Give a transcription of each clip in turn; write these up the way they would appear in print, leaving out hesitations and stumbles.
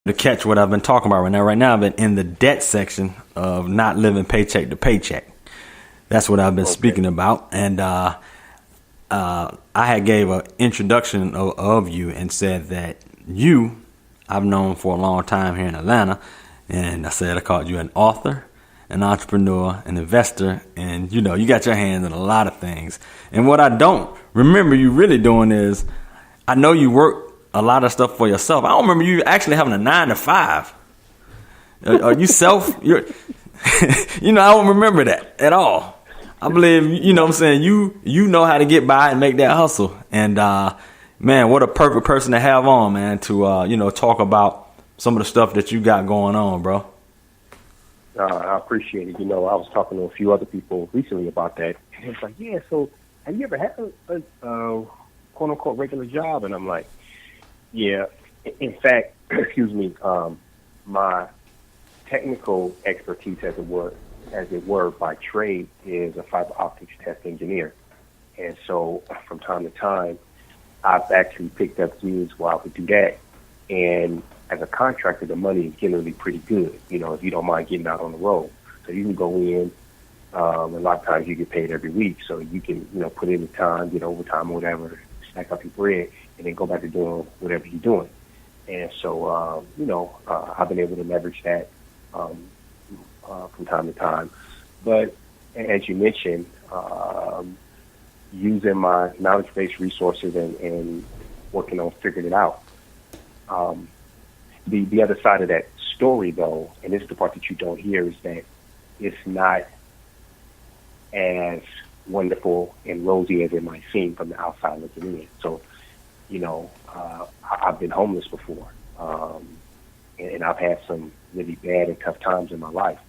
To catch what I've been talking about right now. Right now, I've been in the debt section of not living paycheck to paycheck. That's what I've been speaking about. And I had gave an introduction of you and said that I've known for a long time here in Atlanta. And I said I called you an author, an entrepreneur, an investor, and you got your hands in a lot of things. And what I don't remember you really doing is, I know you work a lot of stuff for yourself. I don't remember you actually having a 9 to 5. Are you I don't remember that at all. I believe, what I'm saying, you know how to get by and make that hustle. And man, what a perfect person to have on, man, to talk about some of the stuff that you got going on, bro. I appreciate it. I was talking to a few other people recently about that, and it was like, yeah, so have you ever had a quote unquote regular job? And I'm like, yeah. In fact, excuse me, my technical expertise, as it were, by trade, is a fiber optics test engineer. And so from time to time, I've actually picked up gigs where I would do that. And as a contractor, the money is generally pretty good, if you don't mind getting out on the road. So you can go in, a lot of times you get paid every week. So you can, put in the time, get overtime or whatever, stack up your bread, and then go back to doing whatever you're doing. And so, I've been able to leverage that from time to time. But as you mentioned, using my knowledge-based resources and working on figuring it out. The other side of that story, though, and this is the part that you don't hear, is that it's not as wonderful and rosy as it might seem from the outside looking in. So, I've been homeless before, and I've had some really bad and tough times in my life.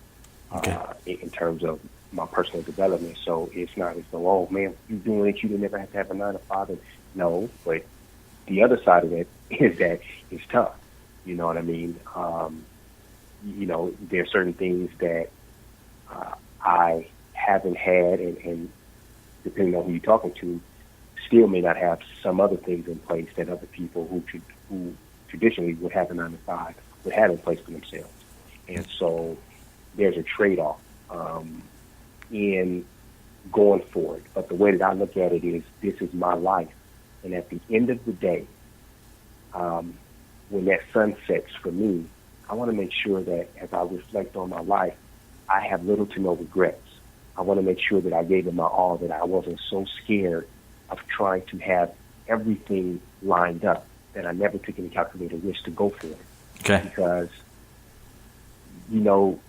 Okay. In terms of my personal development. So it's not as though, oh man, you doing it, you didn't ever have to have a 9 to 5. And no, but the other side of it is that it's tough. You know what I mean? There are certain things that I haven't had, and depending on who you're talking to, still may not have some other things in place that other people who traditionally would have a 9 to 5 would have in place for themselves. And so there's a trade-off in going for it. But the way that I look at it is, this is my life. And at the end of the day, when that sun sets for me, I want to make sure that as I reflect on my life, I have little to no regrets. I want to make sure that I gave it my all, that I wasn't so scared of trying to have everything lined up that I never took any calculated risk to go for it. Okay. Because,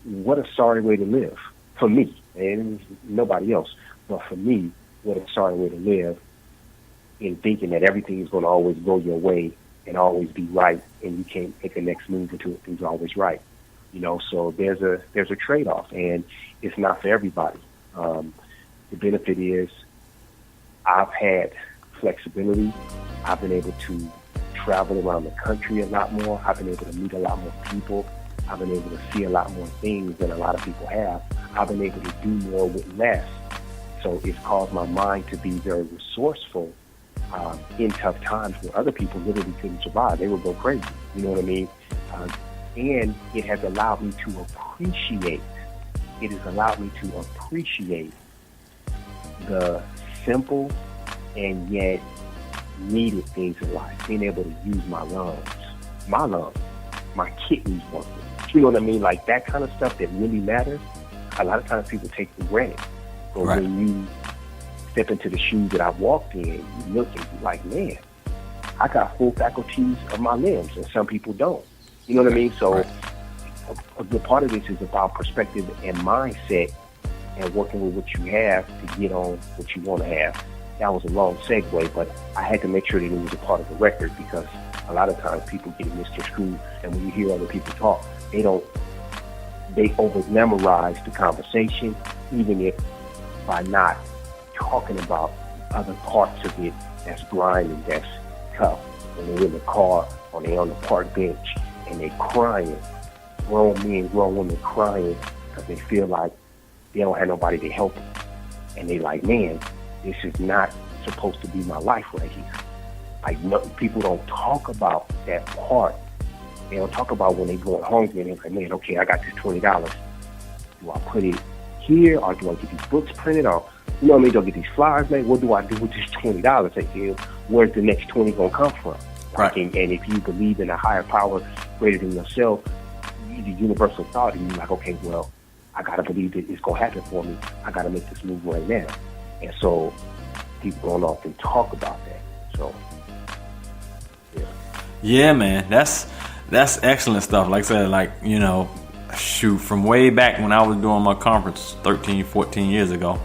what a sorry way to live for me, and nobody else. But for me, what a sorry way to live in thinking that everything is going to always go your way and always be right, and you can't take the next move until things are always right. So there's a trade-off, and it's not for everybody. The benefit is I've had flexibility. I've been able to travel around the country a lot more. I've been able to meet a lot more people. I've been able to see a lot more things than a lot of people have. I've been able to do more with less. So it's caused my mind to be very resourceful in tough times where other people literally couldn't survive. They would go crazy. You know what I mean? And it has allowed me to appreciate. It has allowed me to appreciate the simple and yet needed things in life. Being able to use my lungs, my kidneys working. You know what I mean? Like that kind of stuff that really matters. A lot of times people take for granted. But right. When you step into the shoes that I've walked in, you look and you're like, man, I got full faculties of my limbs, and some people don't. You know what I mean? So right. a good part of this is about perspective and mindset and working with what you have to get on what you want to have. That was a long segue, but I had to make sure that it was a part of the record, because a lot of times people get misconstrued, and when you hear other people talk, they over-memorize the conversation, even if by not talking about other parts of it that's grinding, that's tough. When they're in the car or they're on the park bench and they're crying, grown men, grown women crying because they feel like they don't have nobody to help them. And they like, man, this is not supposed to be my life right here. Like, no, people don't talk about that part they'll talk about when they going hungry and they're like, man, okay, I got this $20. Do I put it here, or do I get these books printed, or you know what I mean? Do I get these flyers made? What do I do with this $20? Like, where's the next 20 gonna come from? Right. And if you believe in a higher power greater than yourself, the universal thought, and you're like, okay, well, I gotta believe that it's gonna happen for me. I gotta make this move right now. And so people don't often talk about that. So yeah. Yeah, man, that's excellent stuff. Like I said, like, you know, shoot, from way back when I was doing my conference 13, 14 years ago,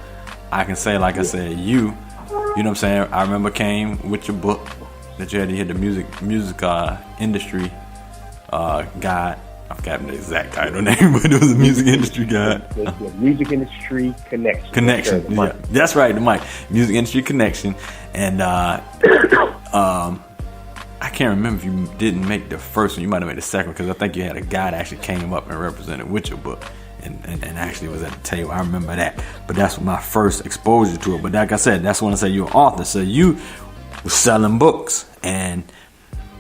I can say, like I said, you know what I'm saying, I remember came with your book that you had to hit the music industry guide. I forgot the exact title name, but it was a music industry guide. The music industry connection. Connection, yeah, that's right, the mic. Music industry connection, and I can't remember if you didn't make the first one. You might have made the second one, because I think you had a guy that actually came up and represented with your book, and actually was at the table. I remember that, but that's my first exposure to it. But like I said, that's when I say you're an author. So you were selling books, and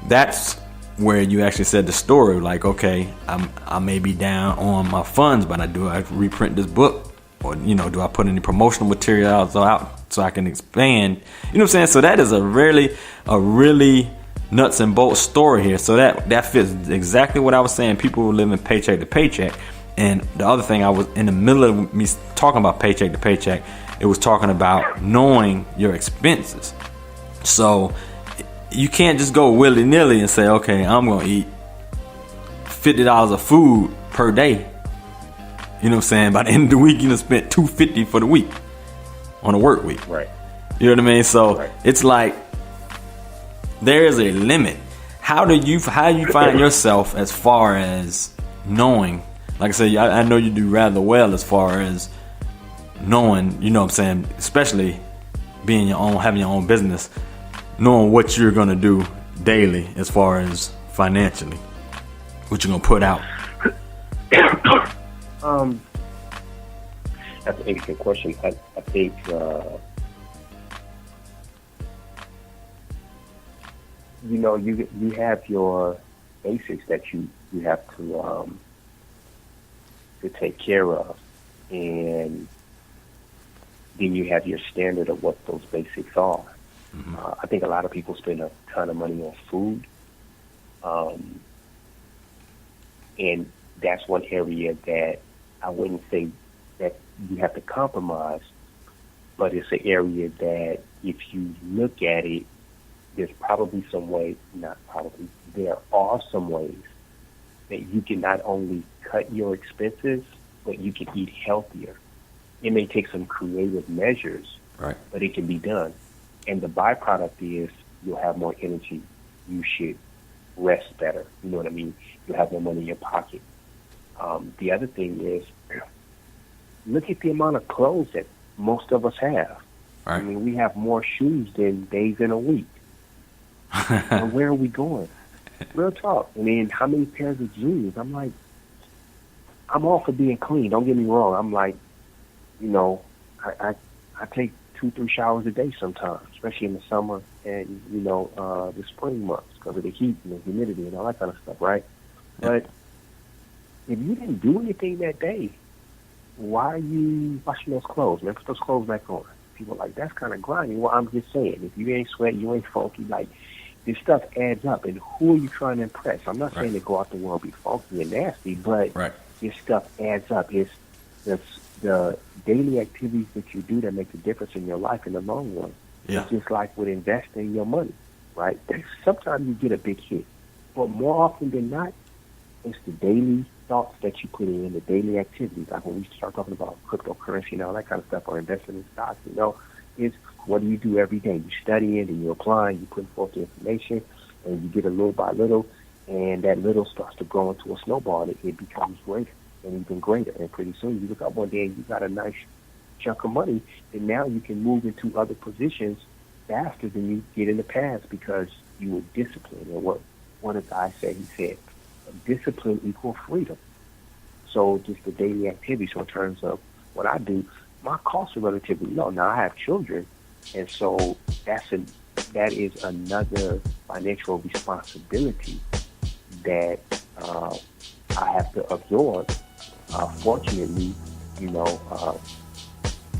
that's where you actually said the story, like, okay, I may be down on my funds, but I reprint this book, or, you know, do I put any promotional materials out so I can expand? You know what I'm saying? So that is a really nuts and bolts story here. So that fits exactly what I was saying. People were living paycheck to paycheck. And the other thing, I was in the middle of me talking about paycheck to paycheck, it was talking about knowing your expenses. So you can't just go willy-nilly and say, okay, I'm going to eat $50 of food per day. You know what I'm saying? By the end of the week, you done spent $250 for the week on a work week. Right. You know what I mean? So right. It's like there is a limit. How do you find yourself as far as knowing? Like I said, I know you do rather well as far as knowing, you know what I'm saying, especially being having your own business, knowing what you're going to do daily as far as financially, what you're going to put out. That's an interesting question. I think you know, you have your basics that you have to take care of, and then you have your standard of what those basics are. Mm-hmm. I think a lot of people spend a ton of money on food, and that's one area that I wouldn't say that you have to compromise, but it's an area that if you look at it, there's probably some ways, not probably, there are some ways that you can not only cut your expenses, but you can eat healthier. It may take some creative measures, right, but it can be done. And the byproduct is you'll have more energy. You should rest better. You know what I mean? You'll have more money in your pocket. The other thing is, look at the amount of clothes that most of us have. Right. I mean, we have more shoes than days in a week. And where are we going? Real talk. I mean, how many pairs of jeans? I'm like, I'm all for being clean. Don't get me wrong. I'm like, you know, I take 2-3 showers a day sometimes, especially in the summer and, you know, the spring months because of the heat and the humidity and all that kind of stuff, right? Yeah. But if you didn't do anything that day, why are you washing those clothes, man? Put those clothes back on. People are like, that's kind of grimy. Well, I'm just saying, if you ain't sweating, you ain't funky, like, this stuff adds up. And who are you trying to impress? I'm not saying to go out the world and be funky and nasty, but this stuff adds up. It's the daily activities that you do that make a difference in your life in the long run. Yeah. It's just like with investing your money, right? Sometimes you get a big hit, but more often than not, it's the daily thoughts that you put in, the daily activities. Like when we start talking about cryptocurrency and all that kind of stuff, or investing in stocks, you know, it's what do you do every day? You study it and you're applying, you put forth the information, and you get a little by little, and that little starts to grow into a snowball, and it becomes greater and even greater. And pretty soon you look up one day and you got a nice chunk of money, and now you can move into other positions faster than you did in the past because you were disciplined. And what one of the guys said, he said, discipline equals freedom. So just the daily activity. So in terms of what I do, my costs are relatively low. Now I have children, and so that is another financial responsibility that I have to absorb. Fortunately,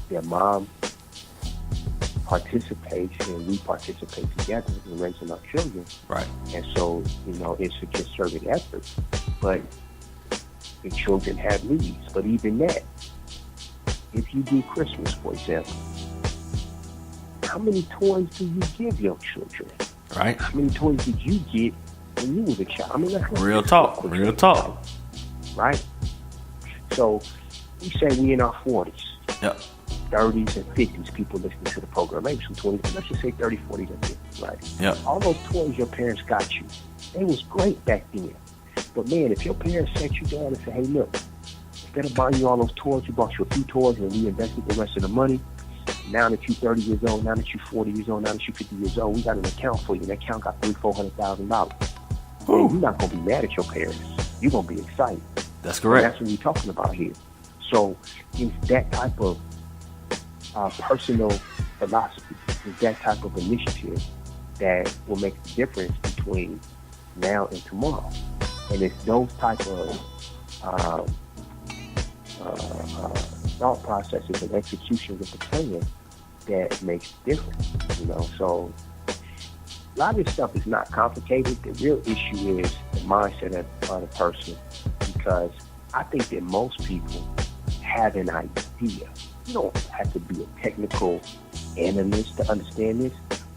their mom participates and we participate together in raising our children. Right. And so, it's a concerted effort. But the children have needs. But even that, if you do Christmas, for example, how many toys do you give your children? Right. How many toys did you get when you was a child? I mean, real talk. Right? So, we say we in our 40s. Yep. 30s and 50s, people listening to the program, maybe some 20s, but let's just say 30s, 40s, and 50s, right? Yep. All those toys your parents got you, they was great back then. But man, if your parents sat you down and said, hey, look, instead of buying you all those toys, we bought you a few toys and we invested the rest of the money. Now that you're 30 years old, now that you're 40 years old, now that you're 50 years old, we got an account for you. And that account got $300,000-$400,000. You're not going to be mad at your parents. You're going to be excited. That's correct. And that's what we're talking about here. So it's that type of personal philosophy, it's that type of initiative that will make the difference between now and tomorrow. And it's those type of thought processes and execution with the plan that makes the difference. So a lot of this stuff is not complicated. The real issue is the mindset of the person, because I think that most people have an idea. You don't have to be a technical analyst to understand this.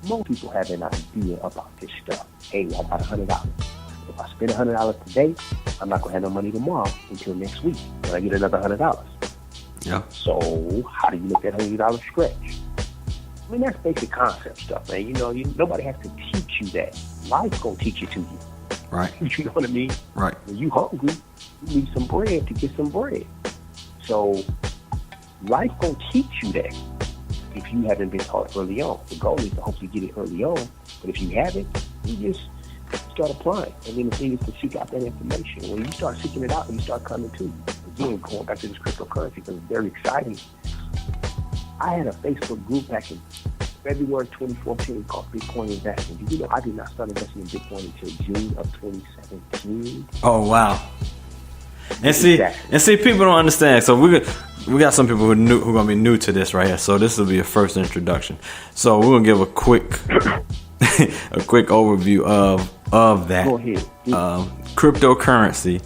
Most people have an idea about this stuff. Hey, I got $100. If I spend $100 today, I'm not going to have no money tomorrow until next week when I get another $100. Yeah. So how do you make that $100 stretch? I mean, that's basic concept stuff, man. Nobody has to teach you that. Life's going to teach it to you. Right. You know what I mean? Right. When you hungry, you need some bread to get some bread. So life gonna teach you that if you haven't been taught early on. The goal is to hopefully get it early on. But if you haven't, you just start applying. And then the thing is to seek out that information. When you start seeking it out, and you start coming to you. Again, going back to this cryptocurrency, because it's very exciting. I had a Facebook group back in February 2014 called Bitcoin Investing. Did you know I did not start investing in Bitcoin until June of 2017? Oh, wow. And see, people don't understand. So we got some people who are gonna be new to this right here. So this will be a first introduction. So we're gonna give a quick overview of that. Go ahead. Cryptocurrency.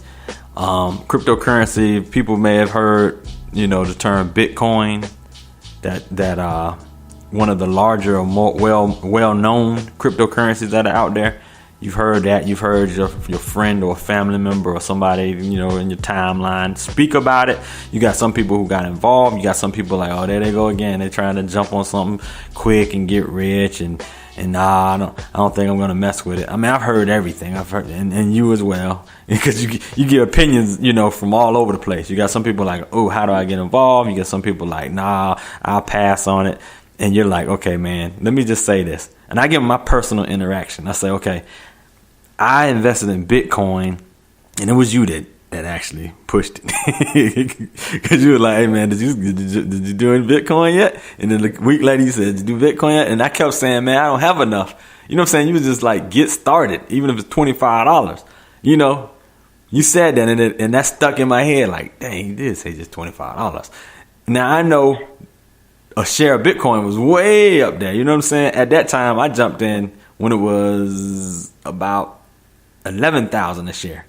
Cryptocurrency. People may have heard, the term Bitcoin. That one of the larger or more well-known cryptocurrencies that are out there. You've heard that. You've heard your friend or a family member or somebody, in your timeline speak about it. You got some people who got involved. You got some people like, oh, there they go again. They're trying to jump on something quick and get rich. And nah, I don't think I'm going to mess with it. I mean, I've heard everything. I've heard, and you as well, because you get opinions, from all over the place. You got some people like, oh, how do I get involved? You got some people like, nah, I'll pass on it. And you're like, okay, man, let me just say this. And I give them my personal interaction. I say, okay, I invested in Bitcoin, and it was you that actually pushed it. Because you were like, hey, man, did you do any Bitcoin yet? And then a week later, you said, did you do Bitcoin yet? And I kept saying, man, I don't have enough. You know what I'm saying? You was just like, get started, even if it's $25. You said that, and that stuck in my head like, dang, you did say just $25. Now, I know a share of Bitcoin was way up there. You know what I'm saying? At that time, I jumped in when it was about 11,000 a share.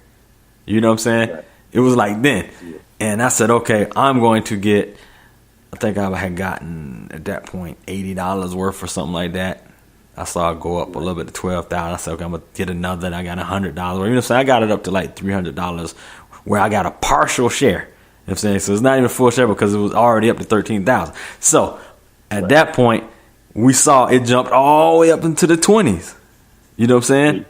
You know what I'm saying? Right. It was like then. Yeah. And I said, okay, I'm going to get, I think I had gotten at that point $80 worth or something like that. I saw it go up a little bit to 12,000. I said, okay, I'm going to get another. And I got $100. You know what I'm saying? I got it up to like $300 where I got a partial share. You know what I'm saying? So it's not even a full share because it was already up to 13,000. So at that point, we saw it jumped all the way up into the 20s. You know what I'm saying?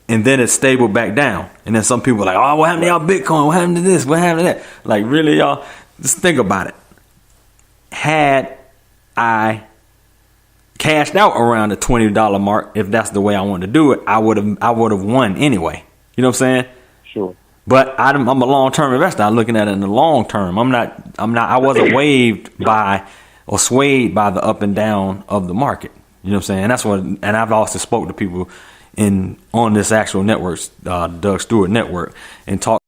And then it stabled back down. And then some people were like, oh, what happened to y'all Bitcoin? What happened to this? What happened to that? Like, really, y'all? Just think about it. Had I cashed out around the $20 mark, if that's the way I wanted to do it, I would have won anyway. You know what I'm saying? Sure. But I'm a long-term investor. I'm looking at it in the long term. I wasn't waved by or swayed by the up and down of the market. You know what I'm saying? And I've also spoke to people, on this actual network, Doug Stewart Network, and talk